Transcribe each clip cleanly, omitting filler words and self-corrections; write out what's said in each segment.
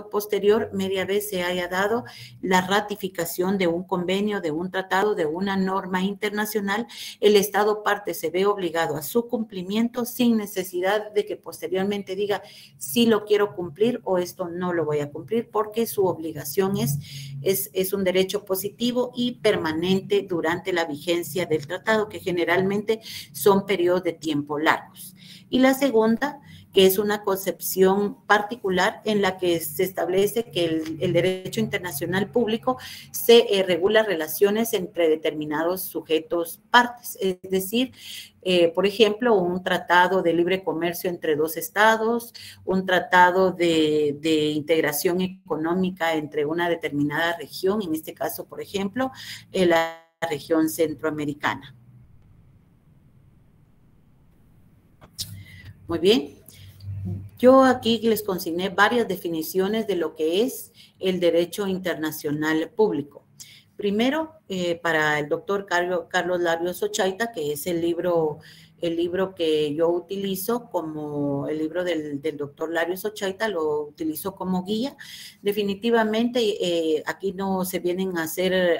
posterior, media vez se haya dado la ratificación de un convenio, de un tratado, de una norma internacional, el Estado parte se ve obligado a su cumplimiento sin necesidad de que posteriormente diga si lo quiero cumplir o esto no lo voy a cumplir, porque su obligación es un derecho positivo y permanente durante la vigencia del tratado, que generalmente son periodos de tiempo largos. Y la segunda, que es una concepción particular en la que se establece que el derecho internacional público se regula relaciones entre determinados sujetos partes, es decir, por ejemplo, un tratado de libre comercio entre dos estados, un tratado de integración económica entre una determinada región, en este caso, por ejemplo, la región centroamericana. Muy bien. Yo aquí les consigné varias definiciones de lo que es el derecho internacional público. Primero, para el doctor Carlos Larios Ochaita, que es el libro que yo utilizo como el libro del doctor Larios Ochaita, lo utilizo como guía. Definitivamente, aquí no se vienen a hacer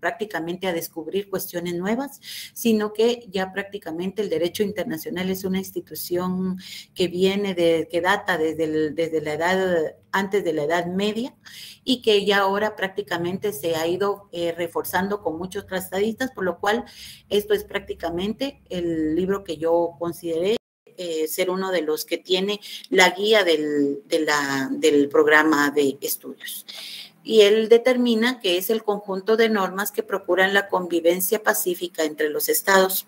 prácticamente a descubrir cuestiones nuevas, sino que ya prácticamente el derecho internacional es una institución que data desde la edad, antes de la Edad Media, y que ya ahora prácticamente se ha ido reforzando con muchos tratadistas, por lo cual esto es prácticamente el libro que yo consideré ser uno de los que tiene la guía del programa de estudios. Y él determina que es el conjunto de normas que procuran la convivencia pacífica entre los estados.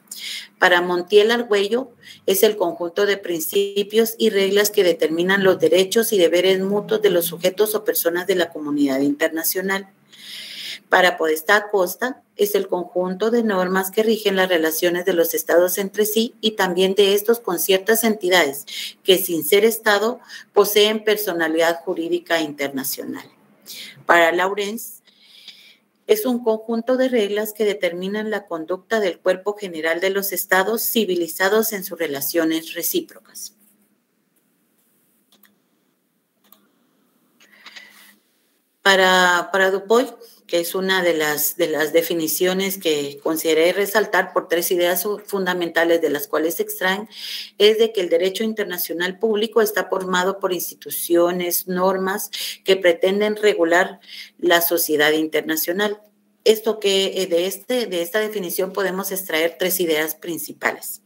Para Montiel Argüello es el conjunto de principios y reglas que determinan los derechos y deberes mutuos de los sujetos o personas de la comunidad internacional. Para Podestá Acosta es el conjunto de normas que rigen las relaciones de los estados entre sí y también de estos con ciertas entidades que sin ser estado poseen personalidad jurídica internacional. Para Laurens, es un conjunto de reglas que determinan la conducta del cuerpo general de los estados civilizados en sus relaciones recíprocas. Para Dupuy, que es una de las definiciones que consideré resaltar por tres ideas fundamentales de las cuales se extraen, es de que el derecho internacional público está formado por instituciones, normas que pretenden regular la sociedad internacional. Esto que de esta definición podemos extraer tres ideas principales.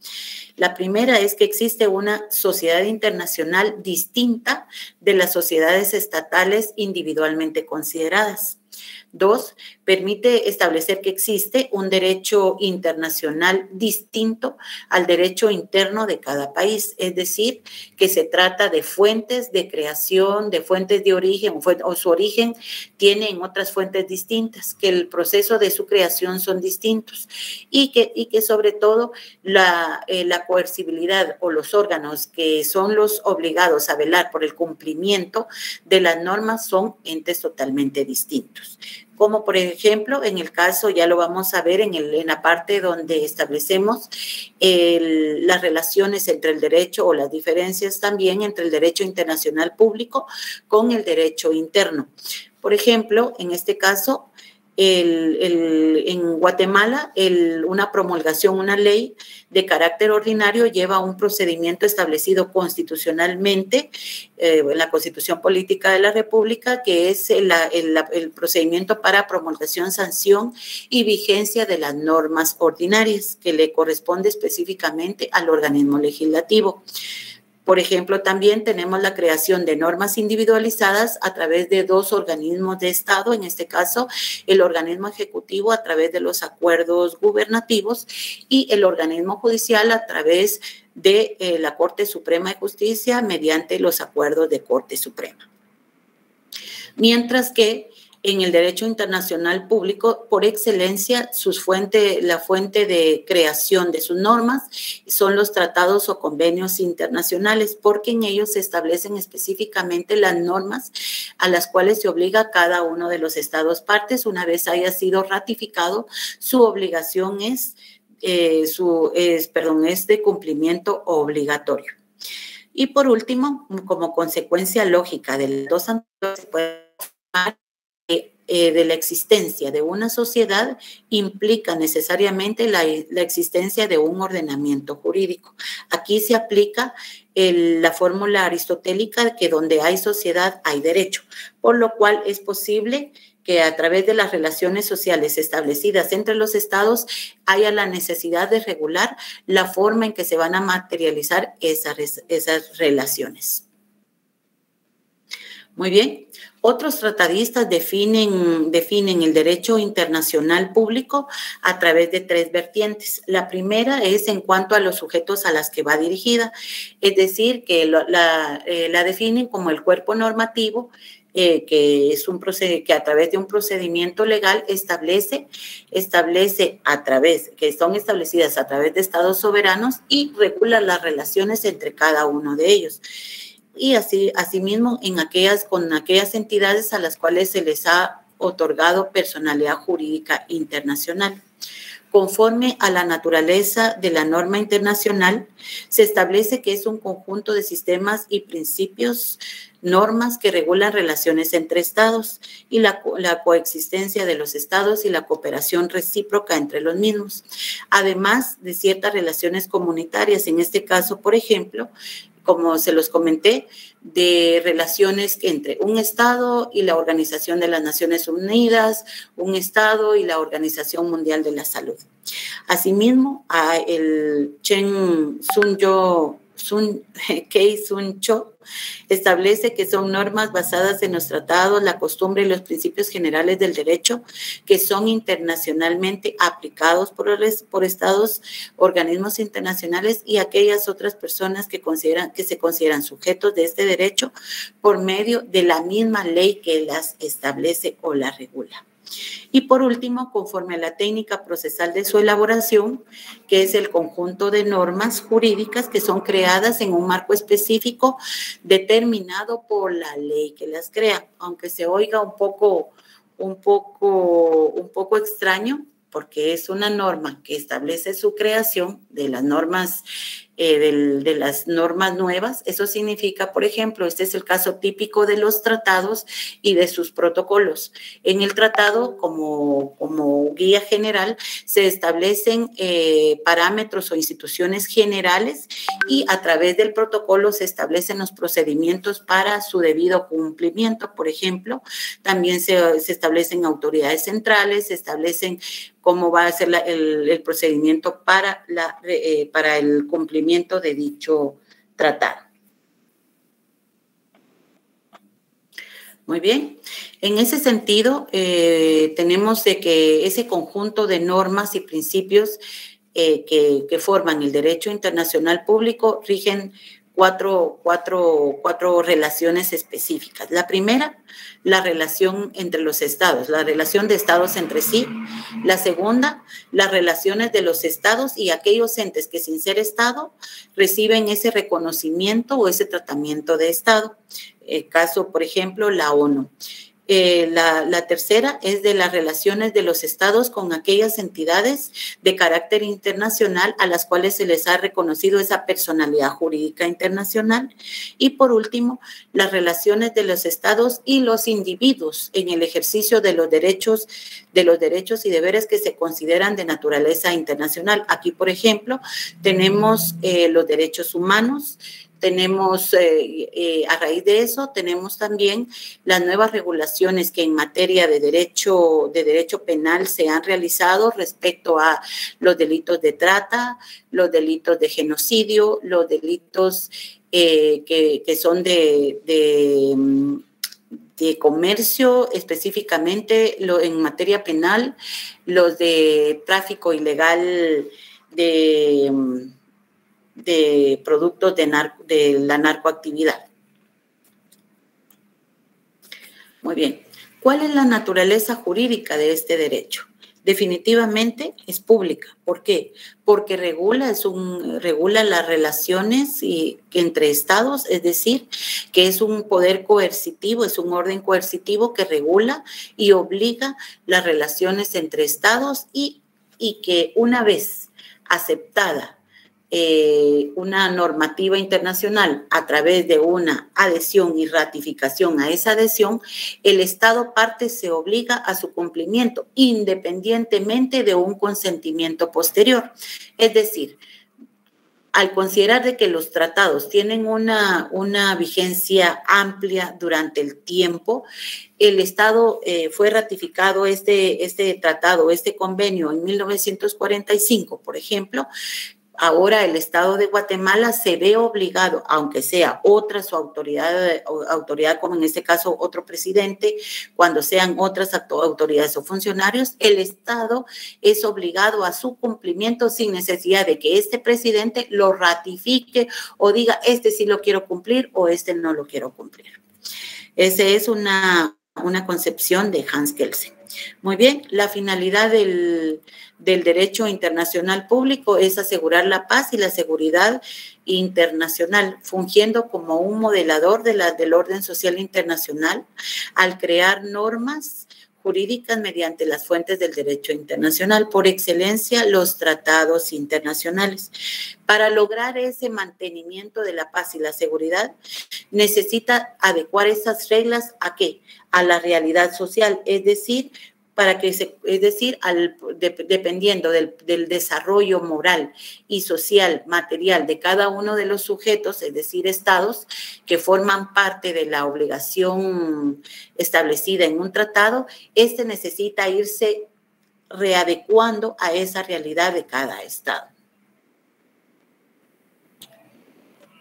La primera es que existe una sociedad internacional distinta de las sociedades estatales individualmente consideradas. Dos, permite establecer que existe un derecho internacional distinto al derecho interno de cada país, es decir, que se trata de fuentes de creación, de fuentes de origen o su origen tiene en otras fuentes distintas, que el proceso de su creación son distintos y que sobre todo la coercibilidad o los órganos que son los obligados a velar por el cumplimiento de las normas son entes totalmente distintos. Como por ejemplo, en el caso, ya lo vamos a ver en la parte donde establecemos las relaciones entre el derecho o las diferencias también entre el derecho internacional público con el derecho interno. Por ejemplo, en este caso, en Guatemala, una promulgación, una ley de carácter ordinario lleva un procedimiento establecido constitucionalmente en la Constitución Política de la República, que es el procedimiento para promulgación, sanción y vigencia de las normas ordinarias, que le corresponde específicamente al organismo legislativo. Por ejemplo, también tenemos la creación de normas individualizadas a través de dos organismos de Estado, en este caso el organismo ejecutivo a través de los acuerdos gubernativos y el organismo judicial a través de la Corte Suprema de Justicia mediante los acuerdos de Corte Suprema. Mientras que en el derecho internacional público, por excelencia, la fuente de creación de sus normas son los tratados o convenios internacionales, porque en ellos se establecen específicamente las normas a las cuales se obliga cada uno de los estados partes. Una vez haya sido ratificado, su obligación es de cumplimiento obligatorio. Y por último, como consecuencia lógica de los dos anteriores, se puede afirmar de la existencia de una sociedad implica necesariamente la existencia de un ordenamiento jurídico. Aquí se aplica la fórmula aristotélica que donde hay sociedad hay derecho, por lo cual es posible que a través de las relaciones sociales establecidas entre los estados haya la necesidad de regular la forma en que se van a materializar esas relaciones. Muy bien. Otros tratadistas definen el derecho internacional público a través de tres vertientes. La primera es en cuanto a los sujetos a las que va dirigida, es decir, que la definen como el cuerpo normativo que a través de un procedimiento legal establece que son establecidas a través de estados soberanos y regula las relaciones entre cada uno de ellos. Y asimismo con aquellas entidades a las cuales se les ha otorgado personalidad jurídica internacional. Conforme a la naturaleza de la norma internacional, se establece que es un conjunto de sistemas y principios, normas que regulan relaciones entre estados y la coexistencia de los estados y la cooperación recíproca entre los mismos, además de ciertas relaciones comunitarias, en este caso, por ejemplo, como se los comenté, de relaciones entre un Estado y la Organización de las Naciones Unidas, un Estado y la Organización Mundial de la Salud. Asimismo, el Chen Kei Sun Cho establece que son normas basadas en los tratados, la costumbre y los principios generales del derecho que son internacionalmente aplicados por estados, organismos internacionales y aquellas otras personas que se consideran sujetos de este derecho por medio de la misma ley que las establece o las regula. Y por último, conforme a la técnica procesal de su elaboración, que es el conjunto de normas jurídicas que son creadas en un marco específico determinado por la ley que las crea, aunque se oiga un poco extraño, porque es una norma que establece su creación de las normas nuevas. Eso significa, por ejemplo, este es el caso típico de los tratados y de sus protocolos. En el tratado, como guía general, se establecen parámetros o instituciones generales y a través del protocolo se establecen los procedimientos para su debido cumplimiento. Por ejemplo, también se establecen autoridades centrales, se establecen cómo va a ser el procedimiento para el cumplimiento de dicho tratado. Muy bien. En ese sentido, tenemos de que ese conjunto de normas y principios que forman el derecho internacional público rigen cuatro relaciones específicas. La primera, la relación entre los estados, la relación de estados entre sí. La segunda, las relaciones de los estados y aquellos entes que sin ser estado reciben ese reconocimiento o ese tratamiento de estado. El caso, por ejemplo, la ONU. La tercera es de las relaciones de los estados con aquellas entidades de carácter internacional a las cuales se les ha reconocido esa personalidad jurídica internacional. Y por último, las relaciones de los estados y los individuos en el ejercicio de los derechos y deberes que se consideran de naturaleza internacional. Aquí, por ejemplo, tenemos los derechos humanos. Tenemos, a raíz de eso, tenemos también las nuevas regulaciones que en materia de derecho penal se han realizado respecto a los delitos de trata, los delitos de genocidio, los delitos que son de comercio, específicamente en materia penal, los de tráfico ilegal de productos de la narcoactividad. Muy bien. ¿Cuál es la naturaleza jurídica de este derecho? Definitivamente es pública. ¿Por qué? Porque regula las relaciones entre estados, es decir, que es un poder coercitivo, es un orden coercitivo que regula y obliga las relaciones entre estados y que una vez aceptada una normativa internacional a través de una adhesión y ratificación a esa adhesión, el Estado parte se obliga a su cumplimiento independientemente de un consentimiento posterior. Es decir, al considerar de que los tratados tienen una vigencia amplia durante el tiempo, el Estado fue ratificado este tratado, este convenio en 1945, por ejemplo. Ahora el Estado de Guatemala se ve obligado, aunque sea otra su autoridad, como en este caso otro presidente, cuando sean otras autoridades o funcionarios, el Estado es obligado a su cumplimiento sin necesidad de que este presidente lo ratifique o diga, este sí lo quiero cumplir o este no lo quiero cumplir. Esa es una concepción de Hans Kelsen. Muy bien, la finalidad del derecho internacional público es asegurar la paz y la seguridad internacional, fungiendo como un modelador del orden social internacional al crear normas jurídicas mediante las fuentes del derecho internacional, por excelencia los tratados internacionales. Para lograr ese mantenimiento de la paz y la seguridad, necesita adecuar esas reglas ¿a qué? A la realidad social, es decir, dependiendo del desarrollo moral y social, material de cada uno de los sujetos, es decir, estados que forman parte de la obligación establecida en un tratado, este necesita irse readecuando a esa realidad de cada estado.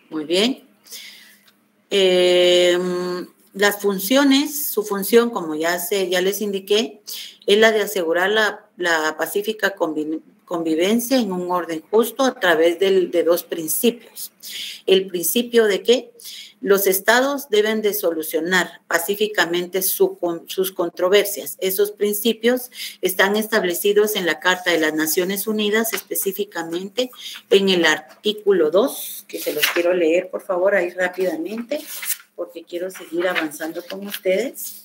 Muy bien. Las funciones, su función, como ya les indiqué, es la de asegurar la pacífica convivencia en un orden justo a través de dos principios. El principio de que los estados deben de solucionar pacíficamente sus controversias. Esos principios están establecidos en la Carta de las Naciones Unidas, específicamente en el artículo 2, que se los quiero leer, por favor, ahí rápidamente, porque quiero seguir avanzando con ustedes.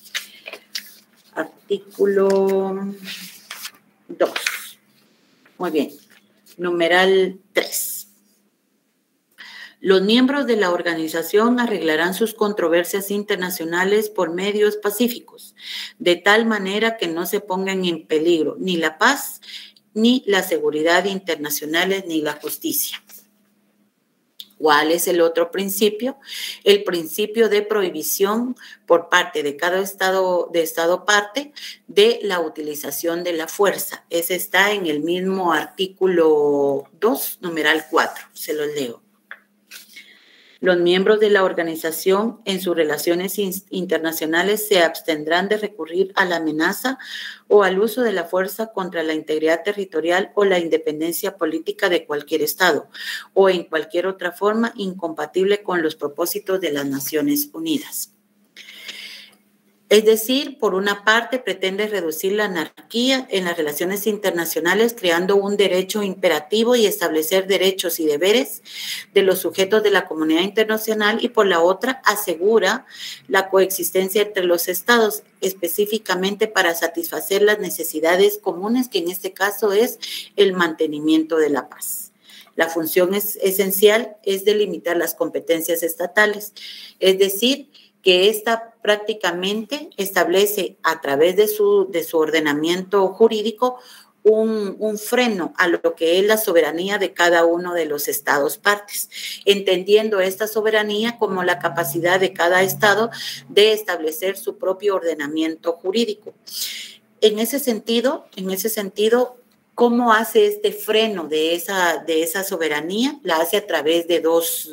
Artículo 2. Muy bien. Numeral 3. Los miembros de la organización arreglarán sus controversias internacionales por medios pacíficos, de tal manera que no se pongan en peligro ni la paz, ni la seguridad internacionales, ni la justicia. ¿Cuál es el otro principio? El principio de prohibición por parte de cada estado parte de la utilización de la fuerza. Ese está en el mismo artículo 2, numeral 4. Se los leo. Los miembros de la organización en sus relaciones internacionales se abstendrán de recurrir a la amenaza o al uso de la fuerza contra la integridad territorial o la independencia política de cualquier estado o en cualquier otra forma incompatible con los propósitos de las Naciones Unidas. Es decir, por una parte, pretende reducir la anarquía en las relaciones internacionales, creando un derecho imperativo y establecer derechos y deberes de los sujetos de la comunidad internacional, y por la otra, asegura la coexistencia entre los estados, específicamente para satisfacer las necesidades comunes, que en este caso es el mantenimiento de la paz. La función esencial es delimitar las competencias estatales, es decir, que esta prácticamente establece a través de su ordenamiento jurídico un freno a lo que es la soberanía de cada uno de los estados partes, entendiendo esta soberanía como la capacidad de cada estado de establecer su propio ordenamiento jurídico. En ese sentido, ¿cómo hace este freno de esa soberanía? La hace a través de dos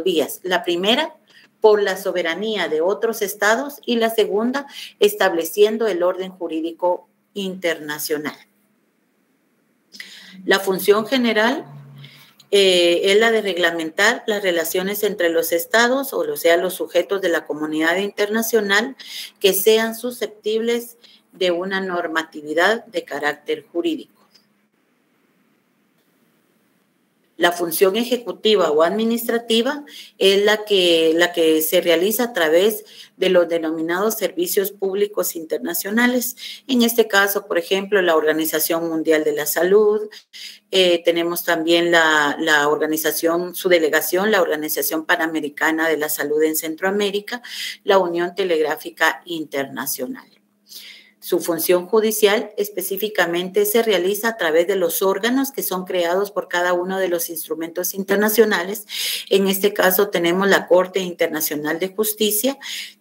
vías. La primera, por la soberanía de otros estados, y la segunda, estableciendo el orden jurídico internacional. La función general es la de reglamentar las relaciones entre los estados, o sea, los sujetos de la comunidad internacional que sean susceptibles de una normatividad de carácter jurídico. La función ejecutiva o administrativa es la que se realiza a través de los denominados servicios públicos internacionales. En este caso, por ejemplo, la Organización Mundial de la Salud, tenemos también la organización, su delegación, la Organización Panamericana de la Salud en Centroamérica, la Unión Telegráfica Internacional. Su función judicial específicamente se realiza a través de los órganos que son creados por cada uno de los instrumentos internacionales. En este caso tenemos la Corte Internacional de Justicia,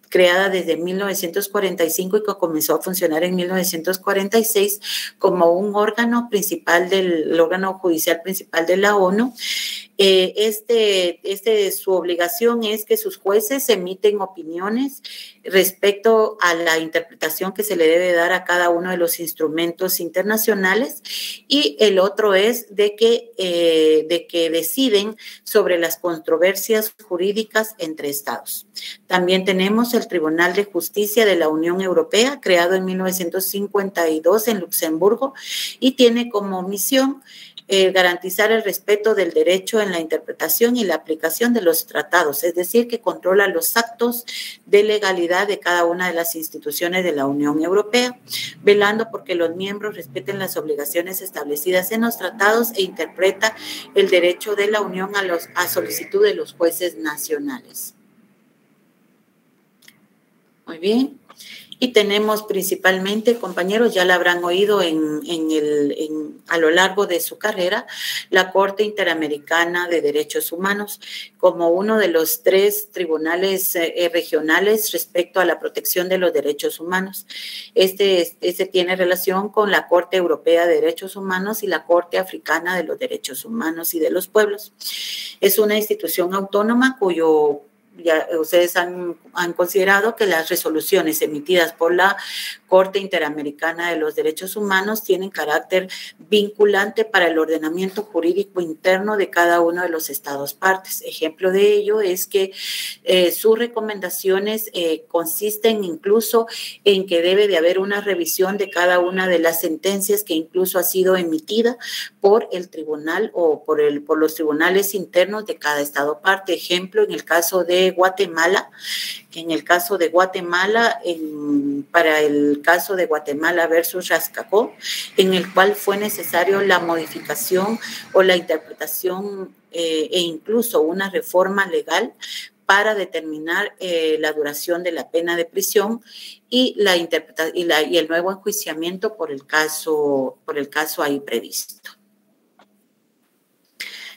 creada desde 1945 y que comenzó a funcionar en 1946 como un órgano principal el órgano judicial principal de la ONU. Su obligación es que sus jueces emiten opiniones respecto a la interpretación que se le debe dar a cada uno de los instrumentos internacionales, y el otro es de que deciden sobre las controversias jurídicas entre estados. También tenemos el Tribunal de Justicia de la Unión Europea, creado en 1952 en Luxemburgo, y tiene como misión garantizar el respeto del derecho en la interpretación y la aplicación de los tratados, es decir, que controla los actos de legalidad de cada una de las instituciones de la Unión Europea, velando porque los miembros respeten las obligaciones establecidas en los tratados e interpreta el derecho de la Unión a solicitud de los jueces nacionales. Muy bien. Y tenemos principalmente, compañeros, ya la habrán oído a lo largo de su carrera, la Corte Interamericana de Derechos Humanos como uno de los 3 tribunales regionales respecto a la protección de los derechos humanos. Este tiene relación con la Corte Europea de Derechos Humanos y la Corte Africana de los Derechos Humanos y de los Pueblos. Es una institución autónoma cuyo ya ustedes han considerado que las resoluciones emitidas por la Corte Interamericana de los Derechos Humanos tienen carácter vinculante para el ordenamiento jurídico interno de cada uno de los estados partes. Ejemplo de ello es que sus recomendaciones consisten incluso en que debe de haber una revisión de cada una de las sentencias que incluso ha sido emitida por el tribunal o por los tribunales internos de cada estado parte. Ejemplo, en el caso de Guatemala, para el caso de Guatemala versus Rascacó, en el cual fue necesario la modificación o la interpretación e incluso una reforma legal para determinar la duración de la pena de prisión y el nuevo enjuiciamiento por el caso ahí previsto.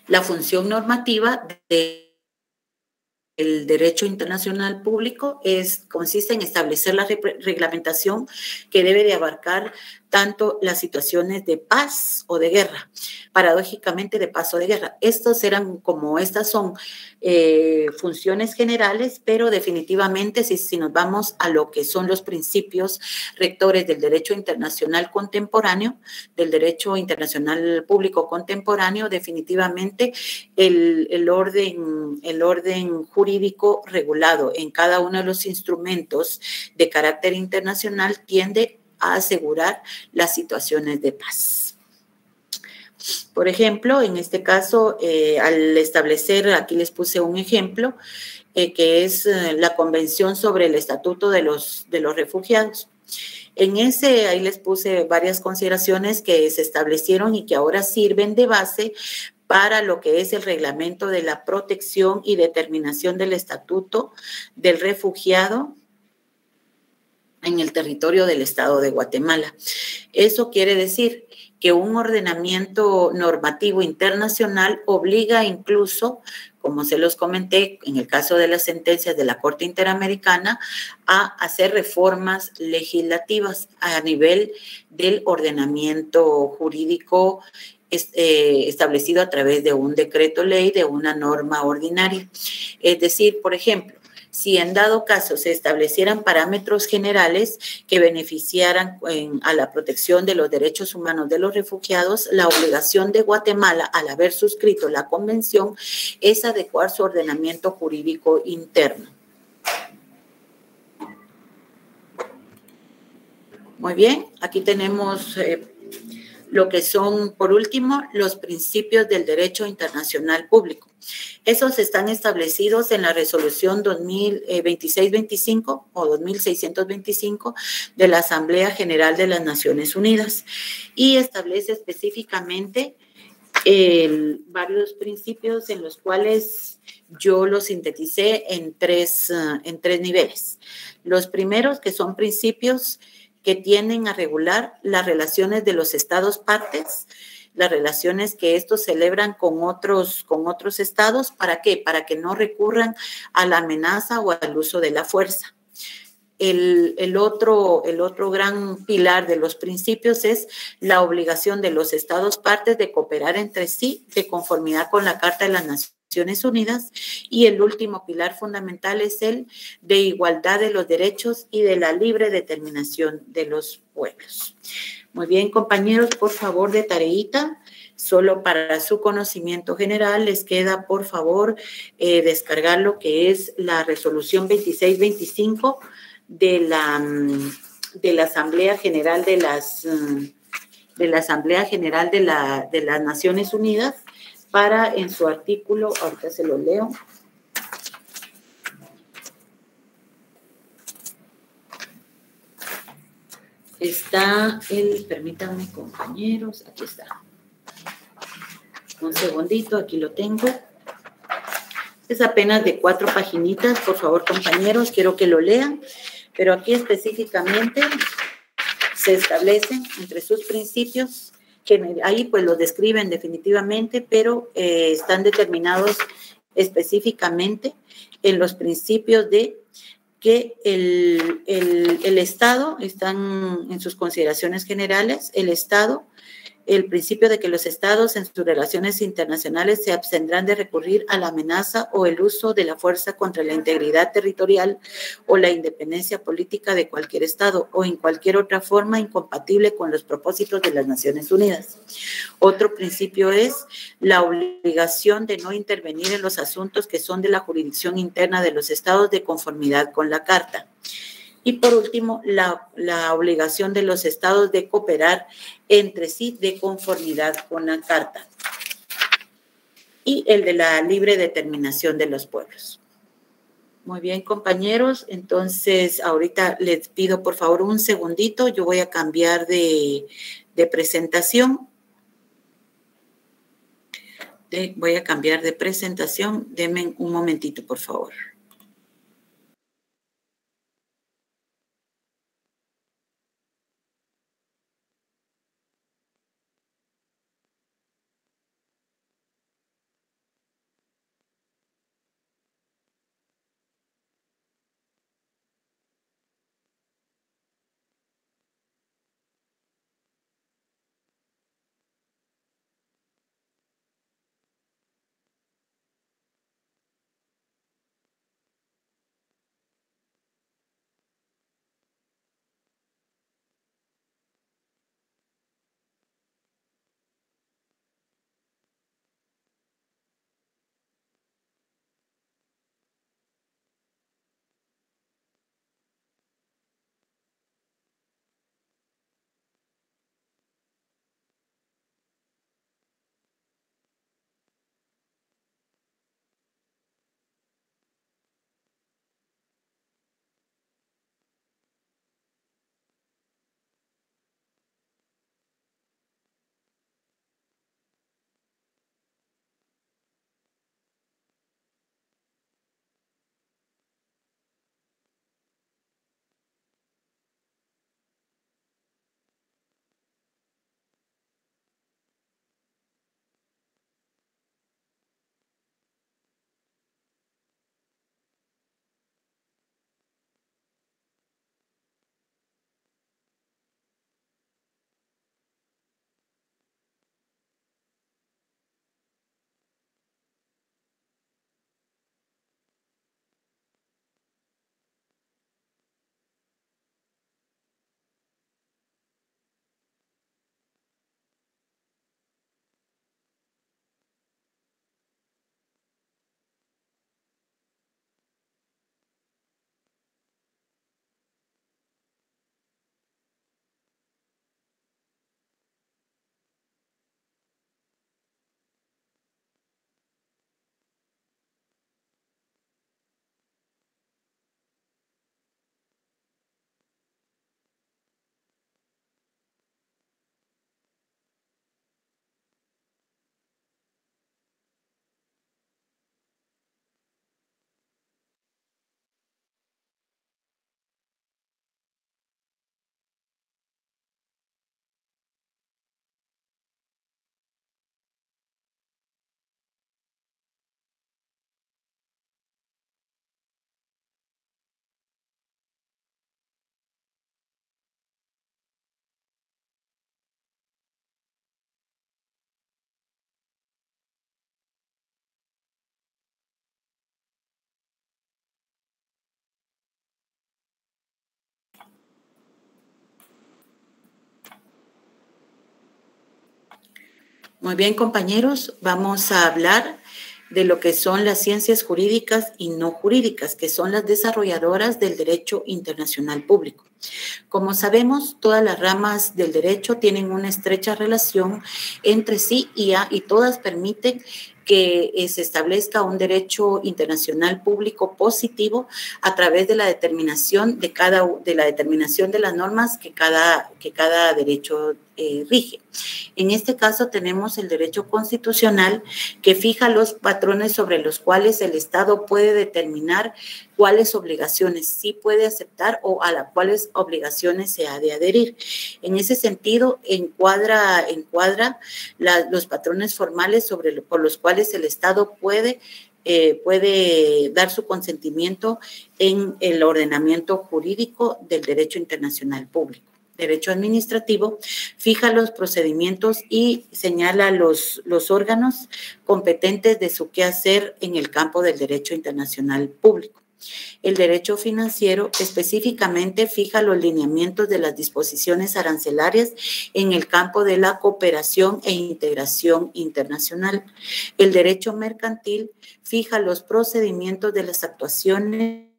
La función normativa del derecho internacional público consiste en establecer la reglamentación que debe de abarcar tanto las situaciones de paz o de guerra, paradójicamente de paz o de guerra. Estas son funciones generales, pero definitivamente si nos vamos a lo que son los principios rectores del derecho internacional contemporáneo, del derecho internacional público contemporáneo, definitivamente el orden jurídico regulado en cada uno de los instrumentos de carácter internacional tiende a asegurar las situaciones de paz. Por ejemplo, en este caso, al establecer, aquí les puse un ejemplo, que es la Convención sobre el Estatuto de los Refugiados. Ahí les puse varias consideraciones que se establecieron y que ahora sirven de base para lo que es el reglamento de la protección y determinación del Estatuto del Refugiado en el territorio del Estado de Guatemala. Eso quiere decir que un ordenamiento normativo internacional obliga incluso, como se los comenté, en el caso de las sentencias de la Corte Interamericana, a hacer reformas legislativas a nivel del ordenamiento jurídico establecido a través de un decreto ley, de una norma ordinaria. Es decir, por ejemplo, si en dado caso se establecieran parámetros generales que beneficiaran a la protección de los derechos humanos de los refugiados, la obligación de Guatemala, al haber suscrito la convención, es adecuar su ordenamiento jurídico interno. Muy bien, aquí tenemos lo que son, por último, los principios del derecho internacional público. Esos están establecidos en la resolución 2625 o 2625 de la Asamblea General de las Naciones Unidas y establece específicamente varios principios en los cuales yo los sinteticé en tres niveles. Los primeros, que son principios que tienden a regular las relaciones de los estados partes, las relaciones que estos celebran con otros estados. ¿Para qué? Para que no recurran a la amenaza o al uso de la fuerza. El otro gran pilar de los principios es la obligación de los estados partes de cooperar entre sí de conformidad con la Carta de las Naciones Unidas, y el último pilar fundamental es el de igualdad de los derechos y de la libre determinación de los pueblos. Muy bien, compañeros, por favor, de tareita, solo para su conocimiento general, les queda, por favor, descargar lo que es la resolución 2625 de la Asamblea General de las Naciones Unidas, para en su artículo, ahorita se lo leo. Está permítanme, compañeros, aquí está. Un segundito, aquí lo tengo. Es apenas de 4 paginitas, por favor, compañeros, quiero que lo lean, pero aquí específicamente se establecen entre sus principios, que ahí pues los describen definitivamente, pero están determinados específicamente en los principios de que el Estado, están en sus consideraciones generales, el principio de que los estados en sus relaciones internacionales se abstendrán de recurrir a la amenaza o el uso de la fuerza contra la integridad territorial o la independencia política de cualquier estado o en cualquier otra forma incompatible con los propósitos de las Naciones Unidas. Otro principio es la obligación de no intervenir en los asuntos que son de la jurisdicción interna de los estados de conformidad con la Carta. Y por último, la obligación de los estados de cooperar entre sí de conformidad con la Carta. Y el de la libre determinación de los pueblos. Muy bien, compañeros. Entonces, ahorita les pido, por favor, un segundito. Yo voy a cambiar de presentación. Voy a cambiar de presentación. Denme un momentito, por favor. Muy bien, compañeros, vamos a hablar de lo que son las ciencias jurídicas y no jurídicas, que son las desarrolladoras del derecho internacional público. Como sabemos, todas las ramas del derecho tienen una estrecha relación entre sí y todas permiten que se establezca un derecho internacional público positivo a través de la determinación de las normas que cada derecho rige. En este caso tenemos el derecho constitucional que fija los patrones sobre los cuales el Estado puede determinar cuáles obligaciones sí puede aceptar o a las cuales obligaciones se ha de adherir. En ese sentido, encuadra los patrones formales por los cuales el Estado puede dar su consentimiento en el ordenamiento jurídico del derecho internacional público. Derecho administrativo fija los procedimientos y señala los órganos competentes de su quehacer en el campo del derecho internacional público. El derecho financiero específicamente fija los lineamientos de las disposiciones arancelarias en el campo de la cooperación e integración internacional. El derecho mercantil fija los procedimientos de las actuaciones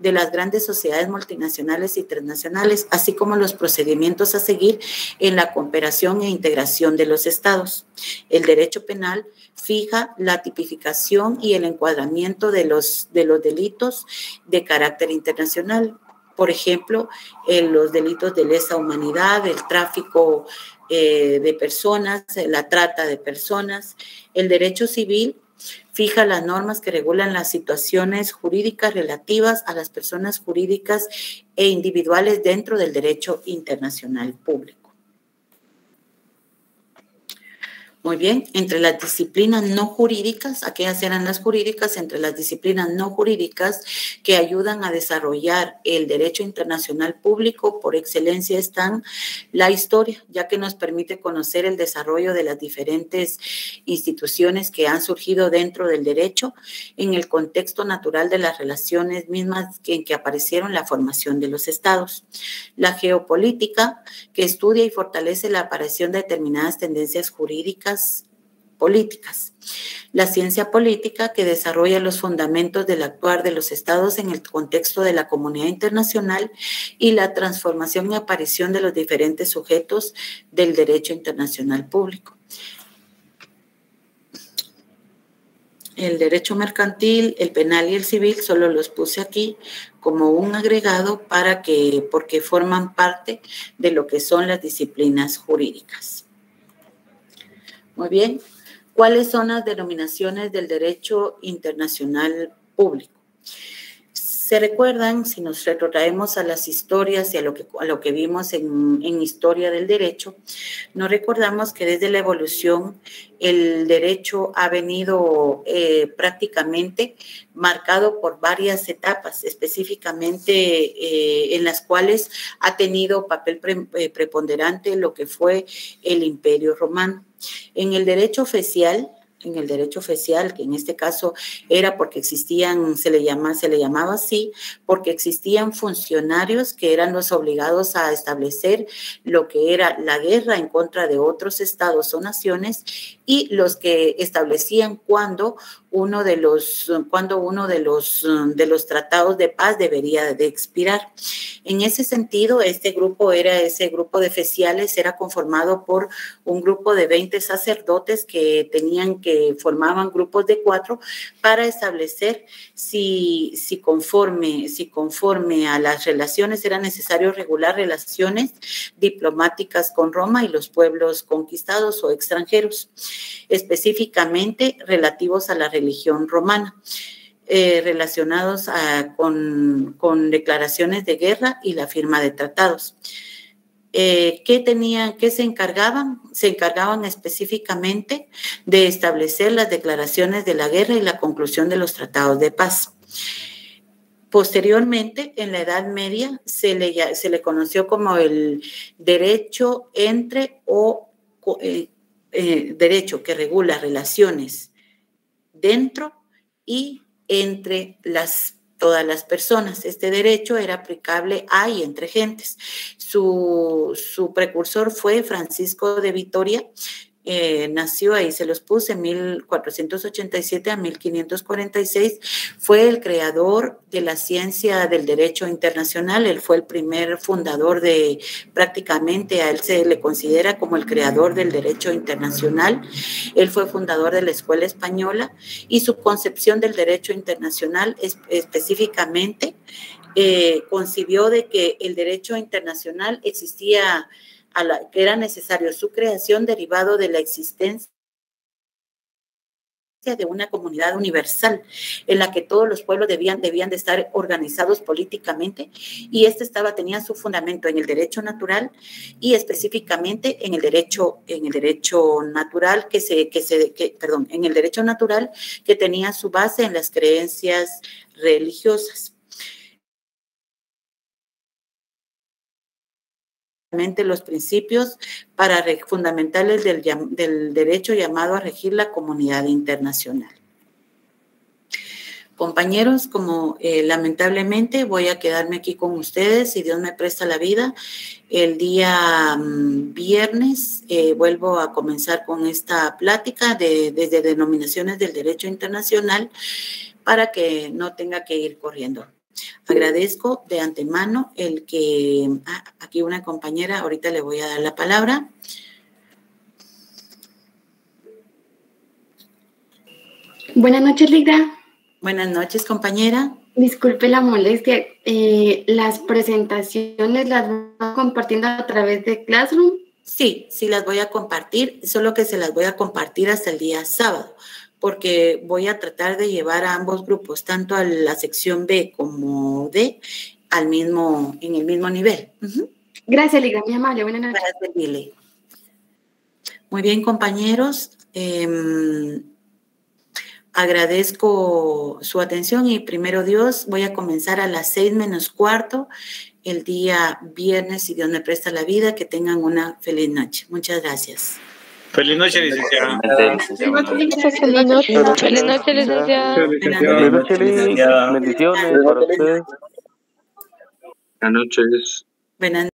de las grandes sociedades multinacionales y transnacionales, así como los procedimientos a seguir en la cooperación e integración de los estados. El derecho penal fija la tipificación y el encuadramiento de los delitos de carácter internacional. Por ejemplo, los delitos de lesa humanidad, el tráfico de personas, la trata de personas. El derecho civil fija las normas que regulan las situaciones jurídicas relativas a las personas jurídicas e individuales dentro del derecho internacional público. Muy bien, entre las disciplinas no jurídicas, aquellas eran las jurídicas, entre las disciplinas no jurídicas que ayudan a desarrollar el derecho internacional público, por excelencia están la historia, ya que nos permite conocer el desarrollo de las diferentes instituciones que han surgido dentro del derecho en el contexto natural de las relaciones mismas en que aparecieron la formación de los estados. La geopolítica, que estudia y fortalece la aparición de determinadas tendencias jurídicas políticas. La ciencia política, que desarrolla los fundamentos del actuar de los estados en el contexto de la comunidad internacional y la transformación y aparición de los diferentes sujetos del derecho internacional público. El derecho mercantil, el penal y el civil solo los puse aquí como un agregado porque forman parte de lo que son las disciplinas jurídicas. Muy bien, ¿cuáles son las denominaciones del derecho internacional público? Se recuerdan, si nos retrotraemos a las historias y a lo que vimos en historia del derecho, nos recordamos que desde la evolución el derecho ha venido prácticamente marcado por varias etapas, específicamente en las cuales ha tenido papel preponderante lo que fue el Imperio Romano. En el derecho oficial, que en este caso era porque existían, se le llamaba así, porque existían funcionarios que eran los obligados a establecer lo que era la guerra en contra de otros estados o naciones y los que establecían cuando uno de los tratados de paz debería de expirar. En ese sentido, ese grupo de oficiales era conformado por un grupo de 20 sacerdotes que formaban grupos de 4 para establecer si conforme a las relaciones era necesario regular relaciones diplomáticas con Roma y los pueblos conquistados o extranjeros, específicamente relativos a la religión romana, relacionados con declaraciones de guerra y la firma de tratados. ¿Qué se encargaban? Se encargaban específicamente de establecer las declaraciones de la guerra y la conclusión de los tratados de paz. Posteriormente, en la Edad Media, se le conoció como el derecho derecho que regula relaciones dentro y entre todas las personas. Este derecho era aplicable a y entre gentes. Su precursor fue Francisco de Vitoria, nació, ahí se los puse, 1487 a 1546, fue el creador de la ciencia del derecho internacional. Él fue el primer fundador de, prácticamente a él se le considera como el creador del derecho internacional. Él fue fundador de la Escuela Española y su concepción del derecho internacional específicamente concibió de que el derecho internacional existía, que era necesario su creación derivado de la existencia de una comunidad universal en la que todos los pueblos debían de estar organizados políticamente, y tenía su fundamento en el derecho natural y específicamente en el derecho natural en el derecho natural que tenía su base en las creencias religiosas. Los principios fundamentales del derecho llamado a regir la comunidad internacional. Compañeros, como lamentablemente voy a quedarme aquí con ustedes, si Dios me presta la vida, el día viernes vuelvo a comenzar con esta plática desde denominaciones del derecho internacional para que no tenga que ir corriendo. Agradezco de antemano el que, aquí una compañera, ahorita le voy a dar la palabra. Buenas noches, Ligda. Buenas noches, compañera. Disculpe la molestia. ¿Las presentaciones las vas compartiendo a través de Classroom? Sí, las voy a compartir, solo que se las voy a compartir hasta el día sábado, porque voy a tratar de llevar a ambos grupos, tanto a la sección B como D, en el mismo nivel. Gracias, Liga, mi amable. Buenas noches. Para servirle. Muy bien, compañeros. Agradezco su atención y primero Dios, voy a comenzar a las 6:15 el día viernes, si Dios me presta la vida. Que tengan una feliz noche. Muchas gracias. Feliz noche, licenciada. Feliz noche, licenciada. Bendiciones para ustedes. Buenas noches. Buenas noches.